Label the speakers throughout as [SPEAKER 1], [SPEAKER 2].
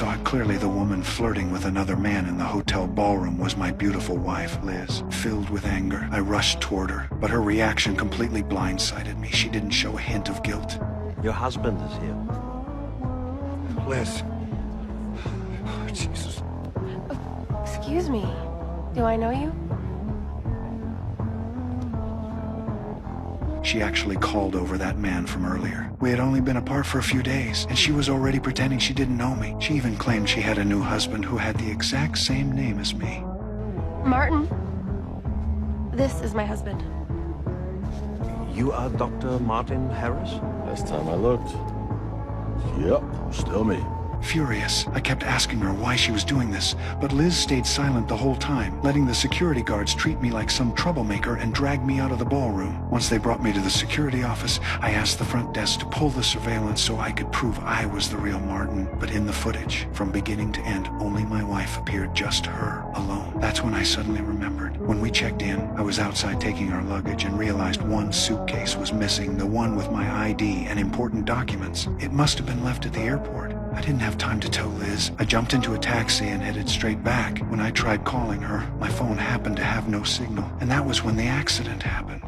[SPEAKER 1] saw it clearly. The woman flirting with another man in the hotel ballroom was my beautiful wife, Liz. Filled with anger, I rushed toward her, but her reaction completely blindsided me. She didn't show a hint of guilt.
[SPEAKER 2] Your husband is here.
[SPEAKER 3] Liz. Jesus.
[SPEAKER 4] Excuse me. Do I know you?
[SPEAKER 1] She actually called over that man from earlier. We had only been apart for a few days, and she was already pretending she didn't know me. She even claimed she had a new husband who had the exact same name as me.
[SPEAKER 4] Martin. This is my husband.
[SPEAKER 2] You are Dr. Martin Harris?
[SPEAKER 3] Last time I looked. Yep, still me.
[SPEAKER 1] Furious, I kept asking her why she was doing this, but Liz stayed silent the whole time, letting the security guards treat me like some troublemaker and drag me out of the ballroom. Once they brought me to the security office, I asked the front desk to pull the surveillance so I could prove I was the real Martin. But in the footage, from beginning to end, only my wife appeared, just her, alone. That's when I suddenly remembered. When we checked in, I was outside taking our luggage and realized one suitcase was missing, the one with my ID and important documents. It must have been left at the airport. I didn't have time to tell Liz. I jumped into a taxi and headed straight back. When I tried calling her, my phone happened to have no signal, and that was when the accident happened.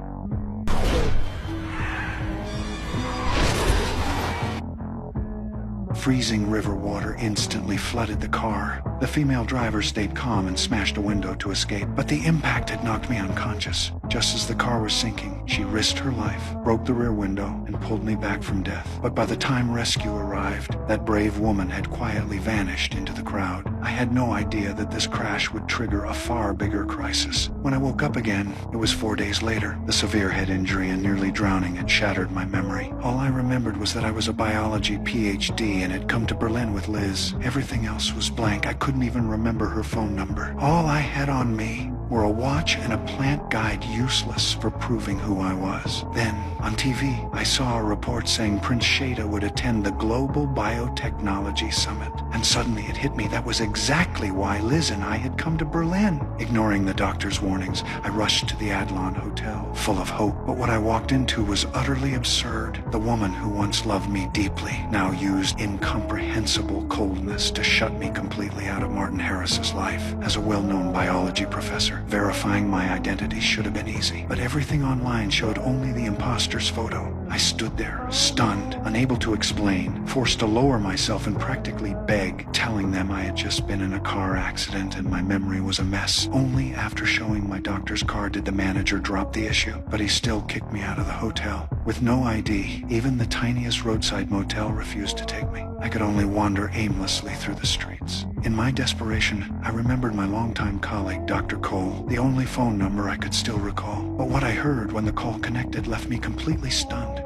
[SPEAKER 1] Freezing river water instantly flooded the car. The female driver stayed calm and smashed a window to escape, but the impact had knocked me unconscious. Just as the car was sinking, she risked her life, broke the rear window, and pulled me back from death. But by the time rescue arrived, that brave woman had quietly vanished into the crowd. I had no idea that this crash would trigger a far bigger crisis. When I woke up again, it was 4 days later. The severe head injury and nearly drowning had shattered my memory. All I remembered was that I was a biology PhD and had come to Berlin with Liz. Everything else was blank. I couldn't even remember her phone number. All I had on me were a watch and a plant guide, useless for proving who I was. Then, on TV, I saw a report saying Prince Shada would attend the Global Biotechnology Summit. And suddenly it hit me that was exactly why Liz and I had come to Berlin. Ignoring the doctor's warnings, I rushed to the Adlon Hotel, full of hope. But what I walked into was utterly absurd. The woman who once loved me deeply now used incomprehensible coldness to shut me completely out of Martin Harris's life. As a well-known biology professor, verifying my identity should have been easy, but everything online showed only the imposter's photo. I stood there, stunned, unable to explain, forced to lower myself and practically beg, telling them I had just been in a car accident and my memory was a mess. Only after showing my doctor's card did the manager drop the issue, but he still kicked me out of the hotel. With no ID, even the tiniest roadside motel refused to take me. I could only wander aimlessly through the streets. In my desperation, I remembered my longtime colleague, Dr. Cole, the only phone number I could still recall. But what I heard when the call connected left me completely stunned.